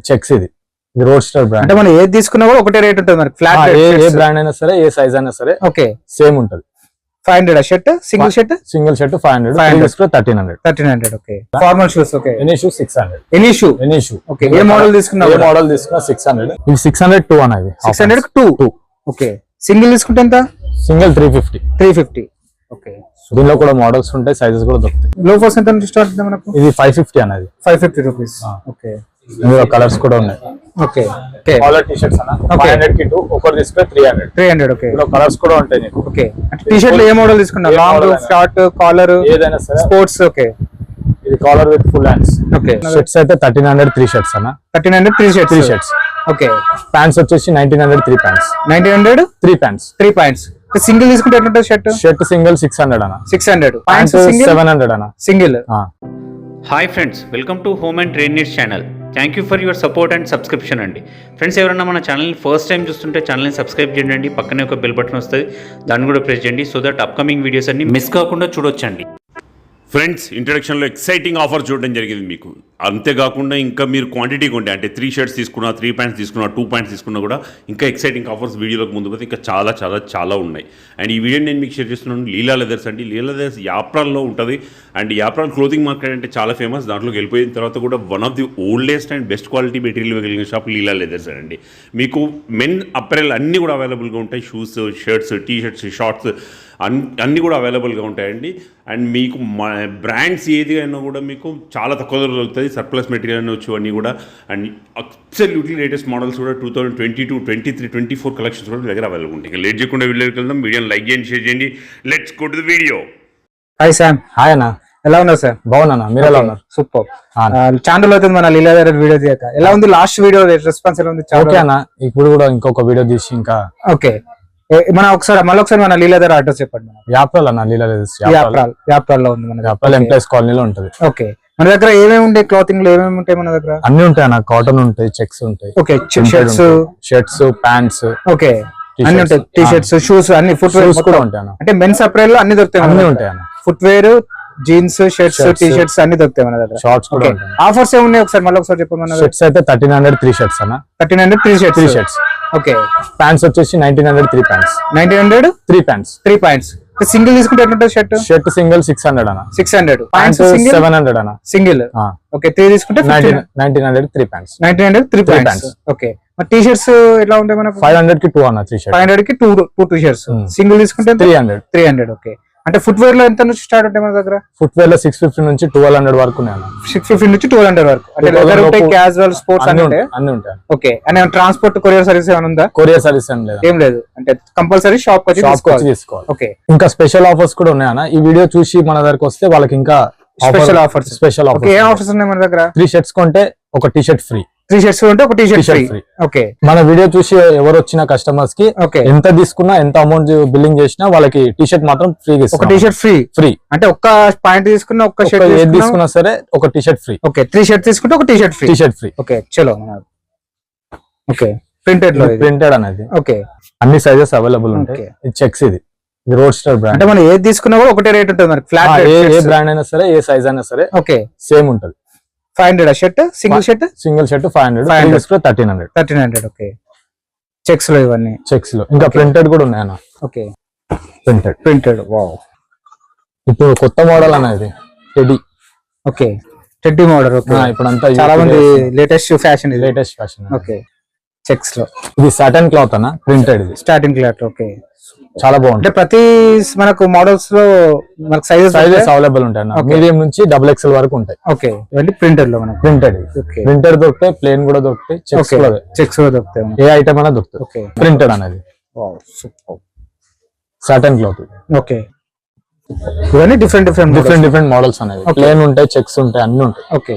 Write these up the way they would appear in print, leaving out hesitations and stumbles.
Checks ఇది road star brand. అంటే మనం ఏది తీసుకున్నా కూడా ఒకటే రేట్ ఉంటుంది మనకి. ఫ్లాట్ ఏ బ్రాండ్ అయినా సరే, ఏ సైజ్ అయినా సరే ఓకే సేమ్ ఉంటుంది. 500 shirt, single shirt 500, 1300. Okay. Formal shoes okay. Any shoe 600. Any shoe okay. ఏ మోడల్ తీసుకున్నా? ఏ మోడల్ తీసుకున్నా 600. ఇవి 602 అనేవి. 600 కు 2 ఓకే. సింగిల్ తీసుకుంటే ఎంత? Single 350 okay. దీనిలో కూడా మోడల్స్ ఉంటాయి, సైజెస్ కూడా దొరుకుతాయి. లోఫర్స్ ఎంత స్టార్ట్ అవుతుంది మనకు? ఇది 550 అనేది. 550 రూపీస్ ఓకే. ఇందులో కలర్స్ కూడా ఉన్నాయి. ఓకే. కాలర్ టీ షర్ట్స్ అన్న 500 కి 2, ఒకటి తీసుకుంటే 300 ఓకే. ఇందులో కలర్స్ కూడా ఉంటాయి నీకు. ఓకే. అంటే టీ షర్ట్ లో ఏ మోడల్ తీసుకున్నా? లాంగ్, షార్ట్, కాలర్ ఏదైనా సరే. Sports okay. ఇది collar with full hands. Okay. Shirts అయితే 1300 3 షర్ట్స్ అన్న. 1300 3 షర్ట్స్ ఓకే. ప్యాంట్స్ వచ్చేసి 1900 3 ప్యాంట్స్. 1900 3 ప్యాంట్స్. సింగిల్ తీసుకుంటే ఎట్లా షర్ట్ సింగిల్ 600 అన్న. 600. ప్యాంట్స్ 700 అన్న single. Hi friends, welcome to home and trade needs channel. Thank you for your support and subscription అండి. Friends, ఎవరైనా మన ఛానల్ని ఫస్ట్ టైం చూస్తుంటే ఛానల్ని సబ్స్క్రైబ్ చేయండి. పక్కనే ఒక బెల్ బటన్ వస్తుంది, దాన్ని కూడా ప్రెస్ చేయండి. సో దట్ అప్కమింగ్ వీడియోస్ అన్ని మిస్ కాకుండా చూడొచ్చండి. ఫ్రెండ్స్, ఇంట్రడక్షన్లో ఎక్సైటింగ్ ఆఫర్ చూడడం జరిగింది మీకు. అంతేకాకుండా ఇంకా మీరు క్వాంటిటీ కొంటే, అంటే 3 షర్ట్స్ తీసుకున్నా, 3 ప్యాంట్స్ తీసుకున్నా, 2 ప్యాంట్స్ తీసుకున్నా కూడా ఇంకా ఎక్సైటింగ్ ఆఫర్స్ వీడియోలోకి ముందు పోతే ఇంకా చాలా చాలా చాలా ఉన్నాయి. అండ్ ఈ వీడియోని నేను మీకు షేర్ చేస్తున్నాను. లీలా లెదర్స్ అండి. లీలా లెదర్స్ యాప్రాల్లో ఉంటుంది. అండ్ యాప్రాల్ క్లోతింగ్ మార్కెట్ అంటే చాలా ఫేమస్. దాంట్లోకి వెళ్ళిపోయిన తర్వాత కూడా one of the oldest and best quality material ఇవ్వగలిగిన షాప్ లీలా లెదర్స్ అండి. మీకు మెన్ అప్రెల్ అన్నీ కూడా అవైలబుల్గా ఉంటాయి. Shoes, shirts, T shirts, shorts అన్నీ కూడా అవైలబుల్గా ఉంటాయండి. అండ్ మీకు బ్రాండ్స్ ఏది అయినా కూడా మీకు చాలా తక్కువ ధరలో దొరుకుతుంది. సర్ప్లస్ మెటీరియల్ అని వచ్చి అన్నీ కూడా. అండ్ అబ్సల్యూట్లీ లేటెస్ట్ మోడల్స్ కూడా 2022, 23, 24 కలెక్షన్స్ కూడా మీ దగ్గర అవైలబుల్ ఉంటాయి. ఇంకా లేట్ చేయకుండా వీడియోకి వెళ్దాం. వీడియోని లైక్ చేయండి, షేర్ చేయండి. Let's go to the video. Hi Sam. Hi అన్న. ఎలా ఉన్నారు సార్? బాగున్నా. మీరు ఎలా ఉన్నారు? సూపర్. ఛానల్ అవుతుంది మన లీలా లెదర్ వీడియో తీయక. ఎలా ఉంది లాస్ట్ వీడియో రెస్పాన్స్? ఎలా ఉంది? ఓకే అన్న. ఇప్పుడు కూడా ఇంకొక వీడియో తీసి ఇంకా ఓకే. మన ఒకసారి మన లీలా లెదర్ అడ్రస్ చెప్పండి. యాప్రాల్ అన్న. లీలా లెదర్స్ యాప్రాల్ లో ఉంది. మన యాప్రాల్ ఎంప్లాయీస్ కాలనీలో ఉంటుంది. ఓకే. మన దగ్గర ఏమేమి ఉంటాయి? క్లాతింగ్ లో ఏమేమి ఉంటాయి మన దగ్గర? అన్ని ఉంటాయి అన్న. కాటన్ ఉంటాయి, చెక్స్ ఉంటాయి. ఓకే. షర్ట్స్, ప్యాంట్స్ ఓకే అన్ని ఉంటాయి. టీ షర్ట్స్, షూస్ అన్ని, ఫుట్ వేర్ కూడా ఉంటాయి అన్న. అంటే మెన్స్ అప్రైల్ లో అన్ని దొరుకుతాయి. అన్ని ఉంటాయి అన్న. Footwear, jeans, shirts, T shirts అన్ని దొరుకుతాయి మన దగ్గర. షార్ట్స్ కూడా ఉంటాయి. ఆఫర్స్ ఏమున్నాయి ఒకసారి మళ్ళీ ఒకసారి చెప్పమన్నా. షర్ట్స్ అయితే 1300 3 షర్ట్స్ అన్న. 1300 3 షర్ట్స్ ఓకే. ప్యాంట్స్ వచ్చేసి 1900 3 ప్యాంట్స్. 1900 3 ప్యాంట్స్. సింగిల్ తీసుకుంటే ఎట్లుంటుంది? షర్ట్ సింగిల్ 600 అన్న. 600. ప్యాంట్స్ 700 అన్న. Single okay. 3 తీసుకుంటే 1900 3 pants. 1900 3 pants okay. T shirts ఎట్లా ఉంటాయి మనకు? 500 కి 2 అన్న. 500 కి 2 టీ షర్ట్స్. సింగిల్ తీసుకుంటే 300 ఓకే. అంటే ఫుట్ వేర్ లో ఎంత నుంచి స్టార్ట్ ఉంటాయి మన దగ్గర? ఫుట్ వేర్ లో 650 నుంచి 1200 వరకు ఉన్నాయి అన్న. 650 నుంచి 1200 వరకు. అంటే లెదర్ ఉంటాయి, క్యాజువల్, స్పోర్ట్స్ అన్ని ఉంటాయి. Okay. And transport, courier service ఏమైనా ఉందా? కొరియర్ సర్వీస్ ఏం లేదు. అంటే కంపల్సరీ షాప్ వచ్చి తీసుకోవాలి. ఓకే. ఇంకా స్పెషల్ ఆఫర్స్ కూడా ఉన్నాయి అన్న. ఈ వీడియో చూసి మన దగ్గరకు వస్తే వాళ్ళకి ఇంకా స్పెషల్ ఆఫర్స్. ఏ ఆఫర్స్ ఉన్నాయి మన దగ్గర? 3 షర్ట్స్ కొంటే ఒక టీ షర్ట్ ఫ్రీ. 3 షర్ట్స్ ఉంటే ఒక టీ షర్ట్ ఫ్రీ. ఓకే. మన వీడియో చూసి ఎవరు వచ్చిన కస్టమర్స్ కి ఎంత తీసుకున్నా, ఎంత అమౌంట్ బిల్లింగ్ చేసినా వాళ్ళకి టీ షర్ట్ మాత్రం ఫ్రీ. ఒక టీ షర్ట్ ఫ్రీ అంటే ఒక్క పాయింట్ తీసుకున్నా, ఒక్క షర్ట్ ఏది తీసుకున్నా సరే ఒక T shirt free. Okay. 3 shirt తీసుకుంటే ఒక టీ షర్ట్ ఫ్రీ. ఓకే. చలో. ఓకే. ప్రింటెడ్ అనేది. ఓకే. అన్ని సైజెస్ అవైలబుల్ ఉంటాయి. ఇది చెక్స్. ఇది రోడ్ స్టార్ బ్రాండ్. అంటే మనం ఏది తీసుకున్నా కూడా ఒకటే రేట్ ఉంటుంది మనకి. ఫ్లాట్ ఏ బ్రాండ్ అయినా సరే, ఏ సైజ్ అయినా సరే ఓకే సేమ్ ఉంటుంది. 500 shirt, single shirt 500, 1300 okay. Checks లో ఇవన్నీ చెక్స్ లో ఇంకా ప్రింటెడ్ కూడా ఉన్నాయి అన్న. ఓకే. Printed wow. ఇప్పుడు కొత్త మోడల్ అనేది teddy. Okay. Teddy model. Okay. ఇప్పుడు అంతా చాలా మంది లేటెస్ట్ ఫ్యాషన్. ఓకే. చెక్స్ లో ఇది సాటన్ క్లాత్ అన్న. ప్రింటెడ్. ఇది స్టార్టింగ్ క్లాత్. ఓకే. చాలా బాగుంది. అంటే ప్రతి మనకు మోడల్స్ లో మనకు సైజెస్ అవైలబుల్ ఉంటాయి. మీడియం నుంచి XXL వరకు ఉంటాయి. ఓకే. ఇవన్నీ ప్రింటెడ్ లో మనకు. ప్రింటెడ్ దొరుకుతాయి, ప్లేన్ కూడా దొరుకుతాయి, చెక్స్ కూడా దొరుకుతాయి. ఏ ఐటమ్ అయినా దొరుకుతాయి. ఓకే. ప్రింటెడ్ అనేది సాటన్ క్లాత్. ఓకే. ఇవన్నీ డిఫరెంట్ మోడల్స్ అనేవి. ప్లేన్ ఉంటాయి, చెక్స్ ఉంటాయి, అన్ని ఉంటాయి. ఓకే.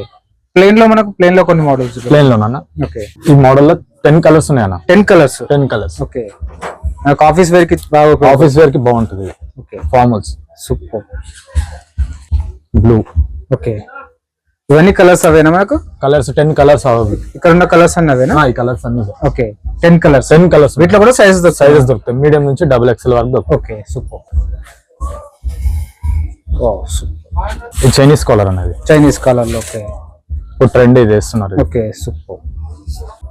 ప్లేన్ లో కొన్ని మోడల్స్. ప్లేన్ లోనా? ఓకే. ఈ మోడల్ లో 10 కలర్స్ ఉన్నాయి అన్న. 10 కలర్స్. ఓకే. ఆఫీస్ వేర్ కి బాగుంటుంది. Okay. Formals. Super. Blue. Okay. ఇవన్నీ కలర్స్ అవేనా మనకు? Colours 10 colours available. ఇక్కడ ఉన్న కలర్స్ అన్ని అవేనా? ఈ కలర్స్ అన్ని. ఓకే. 10 కలర్స్. వీటిలో కూడా సైజెస్ దొరుకుతాయి. మీడియం నుంచి XXL వరకు దొరుకుతాయి. ఓకే. సూపర్. ఇది చైనీస్ కాలర్ అనేది. చైనీస్ కాలర్ లో. ఓకే. ఇప్పుడు ట్రెండ్ ఇది వేస్తున్నారు. ఓకే. సూపర్.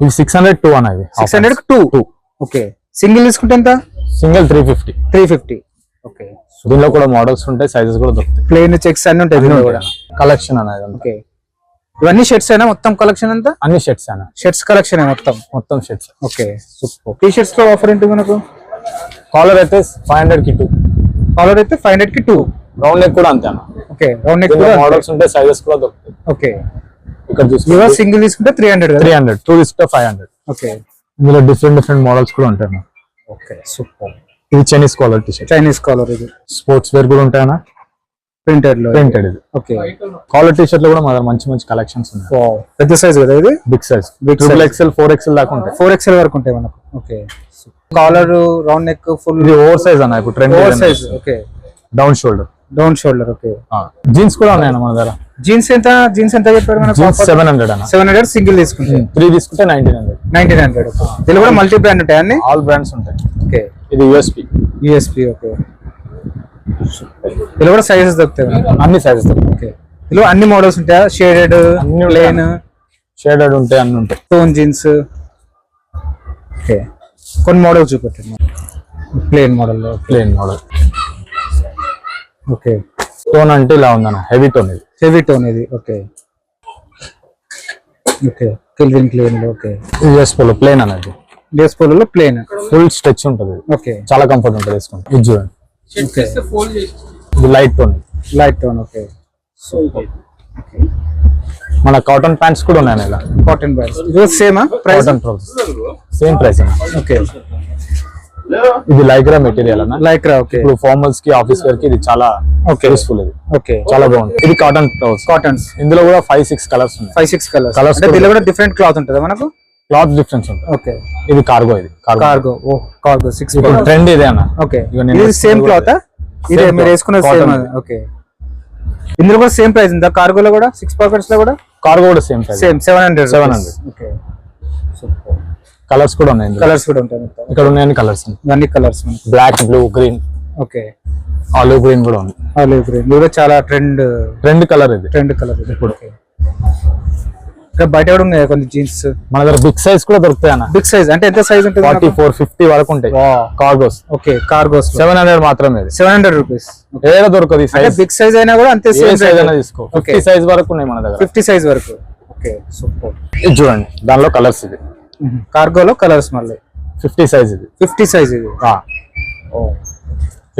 ఇవి 602 అన్న ఇవి 600 2. ఓకే, సింగిల్ తీసుకుంటే ఎంత? సింగిల్ 350. 350. ఓకే, దీనిలో కూడా మోడల్స్ ఉంటాయి, సైజెస్ కూడా దొరుకుతాయి. ప్లేన్ చెక్స్ అన్ని ఉంటాయి దీనిలో కూడా. కలెక్షన్ అనేది. ఓకే, ఇవన్నీ షర్ట్స్ అయినా మొత్తం కలెక్షన్ అంతా? అన్ని షర్ట్స్ అన్న. షర్ట్స్ కలెక్షన్ మొత్తం shirts. Okay, super. T shirts లో ఆఫర్ ఏంటి మనకు? కాలర్ అయితే 500 కి 2. కాలర్ అయితే 500 కి 2. రౌండ్ నెక్ కూడా అంతే అన్న. ఓకే, రౌండ్ నెక్ కూడా మోడల్స్ ఉంటాయి, సైజెస్ కూడా దొరుకుతాయి. ఓకే, ఇక్కడ చూస్తే సింగిల్ తీసుకుంటే 300 కదా? 300, 2 తీసుకుంటే 500. ఓకే, ఇందులో డిఫరెంట్ మోడల్స్ కూడా ఉంటాయి అన్న. Okay, super. ఇది Chinese collar T shirt. Chinese collar. ఇది స్పోర్ట్స్ వేర్ కూడా ఉంటాయన్న. ప్రింటెడ్ ఇది. ఓకే, కాలర్ టీ షర్ట్ లో కూడా మా దగ్గర మంచి కలెక్షన్స్ ఉన్నాయి. పెద్ద సైజ్ కదా ఇది? బిగ్ సైజ్, XXL 4XL దాకా ఉంటాయి. 4XL వరకు ఉంటాయి మనకు. Okay, collar, round neck, full. ఇది ఓవర్ సైజ్ అన్న, ఇప్పుడు trend oversize. Okay, down shoulder. Okay. Jeans కూడా ఉన్నాయన్న మన దగ్గర. జీన్స్ ఎంత చెప్పారు మనకు? 700 అన్న. 700 సింగిల్ తీసుకుంటే. 3 తీసుకుంటే 1900. 1900. దీనిలో కూడా మల్టీ బ్రాండ్ ఉంటాయి అన్ని? ఆల్ బ్రాండ్స్ ఉంటాయి. ఓకే, ఇది యూఎస్పీ. ఓకే, దీనిలో కూడా సైజెస్ దొరుకుతాయి? అన్ని సైజెస్ దొరుకుతాయి. ఓకే, దీనిలో అన్ని మోడల్స్ ఉంటాయా? Shaded, plane? షేడెడ్ ఉంటాయి, అన్ని ఉంటాయి. Tone jeans. ఓకే, కొన్ని మోడల్స్ చూపెట్టండి. Plain model. ఓకే, టోన్ అంటే ఇలా ఉందన్న, హెవీ టోన్ ఇది. ఇది. Okay, Calvin Klein. Okay, US polo plain అనేది. US polo plain, full stretch ఉంటుంది. ఓకే, చాలా కంఫర్ట్ ఉంటుంది వేసుకుంటే. ఇది చూడండి, ఓకే, ఇది లైట్ టోన్. ఓకే, మన కాటన్ ప్యాంట్స్ కూడా ఉన్నాయి ఇలా. Cotton pants. ఇది same price? Same price. Okay, ఇది లైక్రా మెటీరియల్ అన్న. లైక్రా. ఓకే, ఇప్పుడు ఫార్మల్స్ కి, ఆఫీస్ వేర్ కి ఇది చాలా యూస్ఫుల్. ఇది ఓకే, చాలా బాగుంది. ఇది కాటన్స్. ఇందులో కూడా 5-6 కలర్స్ ఉన్నాయి. 5-6 కలర్స్. దీనిలో కూడా డిఫరెంట్ క్లాత్ ఉంటుందా మనకు? క్లాత్ డిఫరెన్స్ ఉంటుంది. ఓకే, ఇది కార్గో. 6 ట్రెండ్ ఇదే అన్న. ఓకే, ఇది సేమ్ క్లాత్? ఇదే మీరు వేసుకున్న సేమ్? ఓకే, ఇందులో కూడా సేమ్ ప్రైస్ ఉందా? కార్గోలో కూడా 6 పాకెట్స్ లో కూడా? కార్గో కూడా సేమ్ 700. Okay, super. కలర్స్ కూడా ఉన్నాయి. కలర్స్ కూడా ఉంటాయి. ఇక్కడ ఉన్నాయని కలర్స్. అన్ని colours. Black, blue, green. Okay, olive green కూడా ఉంది. ఇది కూడా చాలా ట్రెండ్ కలర్. ఇప్పుడు బయట కూడా ఉన్నాయి కొన్ని జీన్స్. మన దగ్గర బిగ్ సైజ్ కూడా దొరుకుతాయి అన్న. బిగ్ సైజ్ అంటే ఎంత సైజ్ ఉంటుంది? 44-50 వరకు ఉంటాయి. కార్గోస్. ఓకే, కార్గోస్ 700 మాత్రమే. 700 రూపీస్. ఏదో దొరకదు. బిగ్ సైజ్ అయినా కూడా అంతే సైజ్ అయినా తీసుకో. 50 సైజ్ వరకు ఉన్నాయి మన దగ్గర. 50 సైజ్ వరకు. Okay, super. ఇది చూడండి, దానిలో కలర్స్. ఇది కార్గోలో కలర్స్. మళ్ళీ 50 సైజ్. ఇది 50 సైజ్. ఇది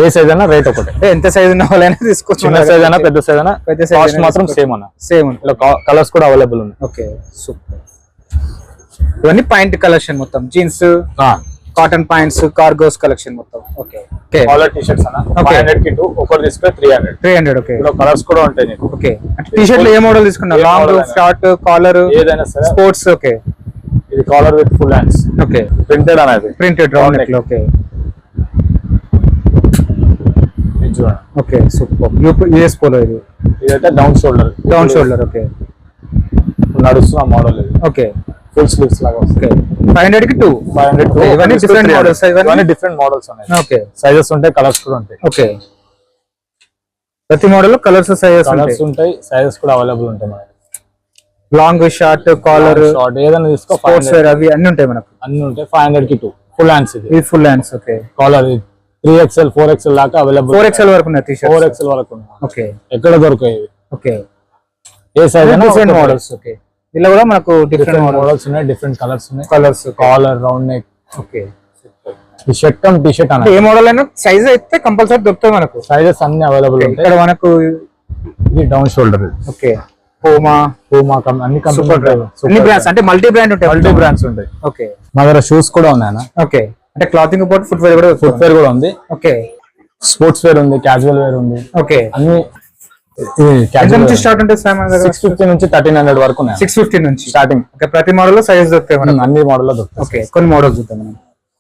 ఏ సైజ్ అయినా రేట్ ఒకటే. ఎంత సైజ్ ఉన్న వాళ్ళైనా తీసుకోవచ్చు. చిన్న సైజ్ అయినా పెద్ద సైజ్ అయినా కాస్ట్ మాత్రం సేమ్ అన్న. ఇలా కలర్స్ కూడా అవైలబుల్ ఉన్నాయి. Okay, super. ఇవన్నీ పాయింట్ కలెక్షన్ మొత్తం. Jeans, cotton points, cargos collection మొత్తం. ఓకే, కాలర్ టీ షర్ట్స్ అన్న. 500 కి 2, ఒకటి తీసుకుంటే 300. ఓకే, ఇలా కలర్స్ కూడా ఉంటాయి నీకు. ఓకే, టీ షర్ట్ లో ఏ మోడల్ తీసుకున్నా? లాంగ్, షార్ట్, కాలర్, ఏదైనా సరే. స్పోర్ట్స్. ఓకే, ఇది collar with full hands. Okay, printed అనేది. Printed round neck. Okay, okay, super. US polo. ఇదైతే డౌన్ షోల్డర్. ఓకే, నడుస్తున్న మోడల్ ఇది. ఓకే, ఫుల్ స్లీవ్స్ లాగా. ఓకే, 500 కి 2. ఇవన్నీ డిఫరెంట్ మోడల్స్. ఇవన్నీ డిఫరెంట్ మోడల్స్ ఉన్నాయి. ఓకే, సైజెస్ ఉంటాయి, కలర్స్ కూడా ఉంటాయి. ఓకే, ప్రతి మోడల్ లో కలర్స్, సైజెస్ ఉంటాయి. సైజెస్ కూడా అవైలబుల్ ఉంటాయి మనకి. లాంగ్, షార్ట్, కాలర్, ఏదైనా తీసుకో. స్పోర్ట్స్ వేర్ అవి అన్ని ఉంటాయి మనకు. అన్ని ఉంటాయి. 500 కి 2 ఫుల్ హ్యాండ్స్. ఇది full hands. Okay, collar 3XL 4XL దాకా అవైలబుల్. 4XL వరకు ఉన్నాయి. 4XL వరకు ఉన్నాయి. ఓకే, ఎక్కడ దొరకాయి. ఓకే, ఏ సైజ్ అయినా డిఫరెంట్ మోడల్స్. ఓకే, ఇలా కూడా మనకు డిఫరెంట్ మోడల్స్ ఉన్నాయి, డిఫరెంట్ కలర్స్ ఉన్నాయి. Colours, collar, round neck. Okay, ఈ షర్ట్ టీ షర్ట్ అన్న. ఏ మోడల్ అయినా సైజ్ అయితే కంపల్సరీ దొరుకుతాయి మనకు. సైజెస్ అన్ని అవైలబుల్ ఉంటాయి. ఇక్కడ మనకు ఇది డౌన్ షోల్డర్. ఓకే, పూమా అన్ని బ్రాండ్స్ అంటే మల్టీ బ్రాండ్ ఉంటాయి. మల్టీ బ్రాండ్స్ ఉంటాయి. ఓకే, మా దగ్గర షూస్ కూడా ఉన్నాయన్న. ఓకే, అంటే క్లాతింగ్ పాటు ఫుట్ వేర్ కూడా ఉంది. ఓకే, స్పోర్ట్స్ వేర్ ఉంది, క్యాజువల్ వేర్ ఉంది. ఓకే, అన్ని స్టార్ట్ ఉంటుంది. 650 నుంచి 1300 వరకు ఉన్నాయి. 650 నుంచి స్టార్టింగ్. ఓకే, ప్రతి మోడల్ లో సైజ్ దొరుకుతాయి మనకు. అన్ని మోడల్ లో దొరుకుతాయి. ఓకే, కొన్ని మోడల్స్ చూద్దాం మనం.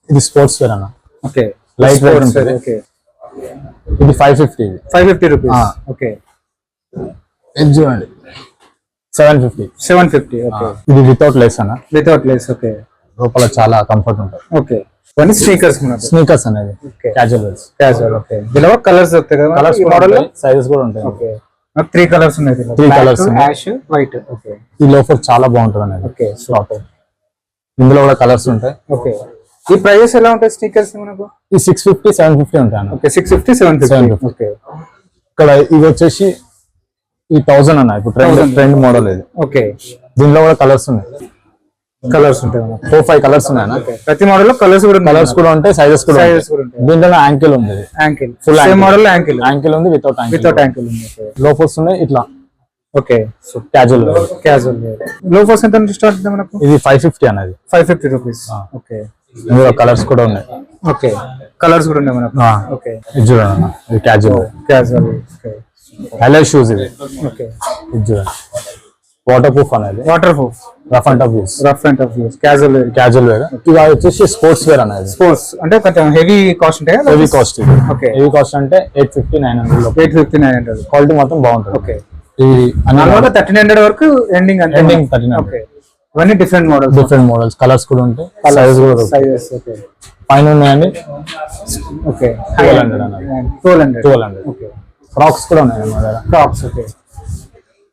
ఇది స్పోర్ట్స్ వేర్ అన్న. ఓకే, లైట్ వెయిట్ ఉంటుంది. ఓకే, ఇది 550. 550 రూపీస్. ఓకే, ఇది చూడండి 750. ఓకే, ఇది వితౌట్ లేస్ అన్న. Without lace. ఓకే, లోపల చాలా కంఫర్ట్ ఉంటుంది. ఓకే, ఇవన్నీ స్నీకర్స్ అనేది క్యాజువల్ వేర్స్. ఓకే, దీనిలో కలర్స్ దొరుకుతాయి కదా. కలర్స్ మోడల్ సైజెస్ కూడా ఉంటాయి. ఓకే, 3 కలర్స్ ఉన్నాయి. 3 కలర్స్. Ash, white. ఓకే, ఈ లోఫర్ చాలా బాగుంటుంది అనేది. ఓకే, స్లాట్ ఇందులో కూడా కలర్స్ ఉంటాయి. ఓకే, ఈ ప్రైజెస్ ఎలా ఉంటాయి స్నీకర్స్ మనకు? ఈ 650 750 ఉంటాయి అన్న. ఓకే, 650 750. ఓకే, ఇక్కడ ఇది వచ్చేసి ఈ 1000 అన్న. ఇప్పుడు ట్రెండ్ మోడల్ ఇది. ఓకే, దీనిలో కూడా కలర్స్ ఉన్నాయి. కలర్స్ ఉంటాయి మనకు 4-5 కలర్స్ ఉన్నాయి అన్న. ప్రతి మోడల్ లో కలర్స్ కూడా ఉంటాయి, సైజెస్ కూడా ఉంటాయి. దీంట్లో యాంకిల్ ఉంది, యాంకిల్ ఫుల్ సేమ్ మోడల్ లో యాంకిల్ ఉంది, వితౌట్ యాంకిల్ ఉంది. లోఫర్స్ ఉన్నాయి ఇట్లా. ఓకే, క్యాజువల్ లోఫర్స్ ఎంత నుంచి స్టార్ట్ అవుతుంది మనకు? ఇది 550 అన్నది. 550 రూపీస్. ఓకే, ఇందులో కలర్స్ కూడా ఉన్నాయి. ఓకే, కలర్స్ కూడా ఉన్నాయి మనకు. ఓకే, ఇది చూడండి అన్న, ఇది క్యాజువల్. ఓకే, హైలైట్ షూస్ ఇది. ఓకే, ఇది చూడండి, వాటర్ ప్రూఫ్ అనేది, waterproof, rough and tough use, casual wear. ఇది వచ్చేసి స్పోర్ట్స్ వేర్ అనేది. స్పోర్ట్స్ అంటే కొంచెం హెవీ కాస్ట్ ఉంటాయి. హెవీ కాస్ట్ ఇది. ఓకే, హెవీ కాస్ట్ అంటే 850-900. 850-900. క్వాలిటీ మాత్రం బాగుంటుంది. ఓకే, ఇది అన్ని 1300 వరకు ఎండింగ్ అంటే. ఎండింగ్ 1300. ఓకే, ఇవన్నీ డిఫరెంట్ మోడల్స్, కలర్స్ కూడా ఉంటాయి, సైజెస్ కూడా ఉంటాయి. సైజెస్. ఓకే, పైన ఉన్నాయండి. ఓకే, 1200 అన్నది. 1200. ఓకే, ఫ్రాక్స్ కూడా ఉన్నాయి మా దగ్గర. టాప్స్. ఓకే,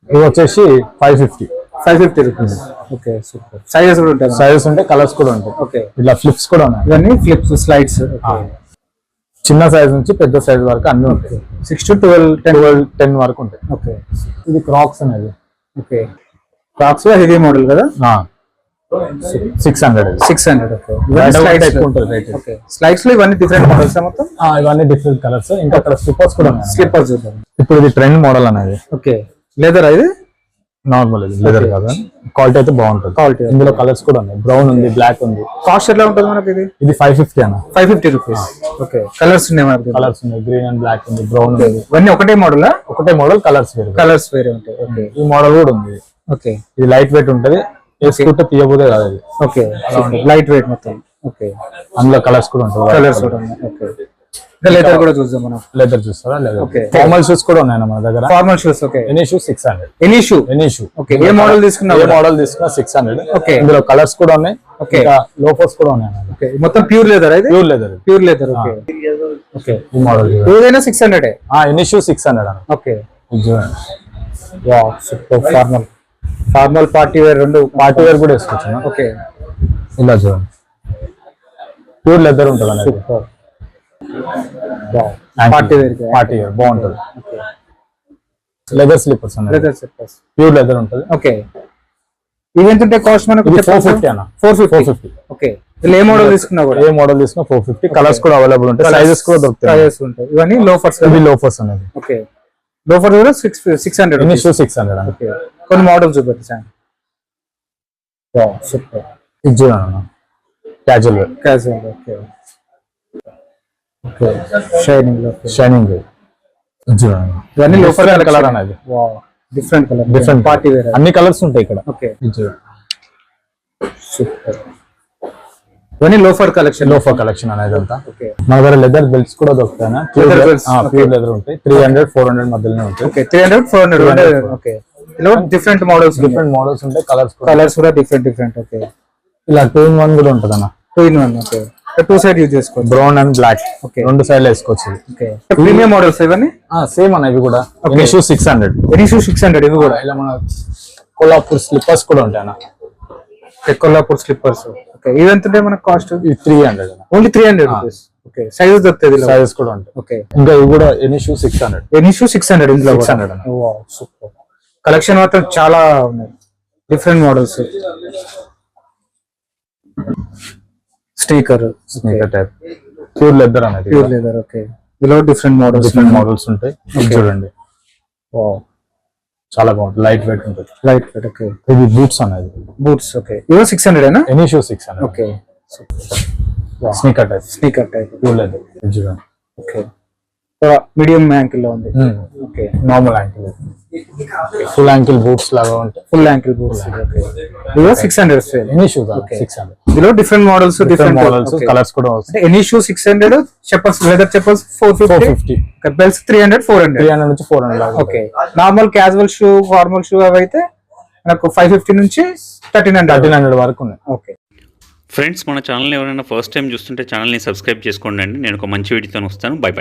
ఇది వచ్చేసి 550 రూపీస్. Okay, super. సైజెస్ కూడా ఉంటాయి. సైజెస్ ఉంటాయి, కలర్స్ కూడా ఉంటాయి. ఓకే, ఇట్లా ఫ్లిప్స్ కూడా ఉన్నాయి. ఇవన్నీ ఫ్లిప్స్, స్లైడ్స్. చిన్న సైజ్ నుంచి పెద్ద సైజ్ వరకు అన్ని ఉంటాయి. 6 to 12, 10 వరకు ఉంటాయి. ఓకే, ఇది క్రాక్స్ అనేది. ఓకే, క్రాక్స్ హెవీ మోడల్ కదా. 600. 600. ఓకే, స్లైడ్స్ ఎక్కువ ఉంటుంది రేట్. ఓకే, స్లైడ్స్ లో ఇవన్నీ డిఫరెంట్ మోడల్స్ మొత్తం. ఇవన్నీ డిఫరెంట్ కలర్స్. ఇంకా అక్కడ స్లిప్పర్స్ కూడా ఉన్నాయి. స్లిప్పర్స్ చూద్దాం. ఇప్పుడు ఇది ట్రెండ్ మోడల్ అనేది. ఓకే, లెదర్ ఇది నార్మల్, ఇది లెదర్ కాదు. క్వాలిటీ అయితే బాగుంటుంది. క్వాలిటీ. ఇందులో కలర్స్ కూడా ఉన్నాయి, బ్రౌన్ ఉంది, బ్లాక్ ఉంది. కాస్ట్ ఎట్లా ఉంటుంది మనకి? ఇది 550 అన్న. 550 రూపీస్. ఓకే, కలర్స్ ఉన్నాయి మనకి. కలర్స్ ఉన్నాయి, గ్రీన్ అండ్ బ్లాక్ ఉంది, బ్రౌన్ ఉంది. ఇవన్నీ ఒకటే మోడల్? ఒకటే మోడల్, కలర్స్ వేరే ఉంటాయి. ఓకే, ఈ మోడల్ కూడా ఉంది. ఓకే, ఇది లైట్ వెయిట్ ఉంటది, వేసుకుంటే తీయబోదే కాదు ఇది. ఓకే, లైట్ వెయిట్ మొత్తం. ఓకే, అందులో కలర్స్ కూడా ఉంటాయి. కలర్స్ కూడా ఉన్నాయి. ఓకే, లెదర్ కూడా చూద్దాం మనం. లెదర్ చూస్తారా? లెదర్. ఓకే, ఫార్మల్ షూస్ కూడా ఉన్నాయి మన దగ్గర. Formal shoes. Okay, any shoe 600. Any shoe. Okay, ఏ మోడల్ తీసుకున్నా 600. ఓకే, ఇందులో కలర్స్ కూడా ఉన్నాయి. ఓకే, లోఫర్స్ కూడా ఉన్నాయి. ఓకే, మొత్తం ప్యూర్ లెదర్ అయితే. Pure leather. ఓకే, ఓకే, ఈ మోడల్ ఏదైనా 600. ఎనీ షూ 600 అన్న. ఓకే, ఇది చూడండి. Wow, super. Formal party wear, రెండు పార్టీ వేర్ కూడా వేసుకోవచ్చు. ఓకే, ఇలా చూడండి, ప్యూర్ లెదర్ ఉంటుంది అన్నది. సూపర్. పార్టీ వేర్ బాగుంటుంది. లెదర్ స్లిప్పర్స్ అన్నది. లెదర్ స్లిప్పర్స్, ప్యూర్ లెదర్ ఉంటుంది. ఓకే, ఇవి ఎంత ఉంటాయి కాస్ట్ మనకు? 450 అన్న. 450. ఓకే, ఏ మోడల్ తీసుకున్నా కూడా, 450. కలర్స్ కూడా అవైలబుల్ ఉంటాయి, సైజెస్ కూడా దొరుకుతాయి. ఇవన్నీ లోఫర్స్. ఇవి లోఫర్స్ అనేది. ఓకే, లోఫర్ కూడా 600. ఎనీ షూ 600 అన్న. ఓకే, కొన్ని మోడల్స్ చూపించండి. సూపర్. ఇది చూడండి, casual wear. Okay, okay, shining wear. ఇది చూడండి, ఇవన్నీ లోఫర్ కలర్ అనేది. Different colour, different party wear. అన్ని కలర్స్ ఉంటాయి ఇక్కడ. ఓకే, ఇది చూడండి, సూపర్. ఇవన్నీ లోఫర్ కలెక్షన్ అనేది అంతా. ఓకే, మన దగ్గర లెదర్ బెల్ట్స్ కూడా దొరుకుతాయి. Leather belts. ప్యూర్ లెదర్ ఉంటాయి. 300-400 మధ్యలోనే ఉంటాయి. ఓకే, 300-400. ఓకే, ఇలా డిఫరెంట్ మోడల్స్ ఉంటాయి. కలర్స్ కూడా డిఫరెంట్. ఓకే, ఇలా 2-in-1 కూడా ఉంటుంది అన్న. 2-in-1. ఓకే, 2 సైడ్ యూజ్ చేసుకోవచ్చు. Brown and black. ఓకే, 2 సైడ్లు వేసుకోవచ్చు. ఓకే, ప్రీమియం మోడల్స్ ఇవన్నీ. సేమ్ అన్న, ఇవి కూడా ఎనీ షూ 600. Any shoe 600. ఇవి కూడా ఇలా మన కొల్లాపూర్ స్లిప్పర్స్ కూడా ఉంటాయి అన్న. కొల్లాపూర్ స్లిప్పర్స్. ఓకే, ఇవి ఎంత ఉంటాయి మనకు cost? 300. Only 300 rupees. Okay, sizes దొరుకుతాయి, సైజెస్ కూడా ఉంటాయి. ఓకే, ఇంకా ఇవి కూడా ఎనీ షూ 600. Any shoe 600. ఇందులో 600. సూపర్. కలెక్షన్ మాత్రం చాలా ఉన్నాయి, different models. Sneaker type pure leather అనేది. Pure leather. ఓకే, ఇందులో డిఫరెంట్ మోడల్స్ ఉంటాయి. చూడండి, చాలా బాగుంటుంది, లైట్ వెయిట్ ఉంటుంది. ఓకే, ఇది బూట్స్ అనేది. బూట్స్. ఓకే, ఇవో 600 any shoe 600. Okay, sneaker type pure leather. చూడండి, ఓకే, మీడియం యాంకిల్ లో ఉంది. Okay, normal ankle, full ankle boots లాగా ఉంటాయి. Full ankle boots. ఓకే, ఇవో 600. Any shoe 600. ఇందులో డిఫరెంట్ మోడల్స్, కలర్స్ కూడా వస్తాయి. Any shoe 600. Chappals, leather chappals 450. Belts 300-400 నుంచి 400. Okay, normal casual shoe, formal shoe అవి అయితే మనకు 550 నుంచి 1300 వరకు ఉన్నాయి. ఓకే ఫ్రెండ్స్, మన ఛానల్ ఎవరైనా ఫస్ట్ టైం చూస్తుంటే ఛానల్ని సబ్స్క్రైబ్ చేసుకోండి. నేను ఒక మంచి వీడియోతో వస్తాను. బై.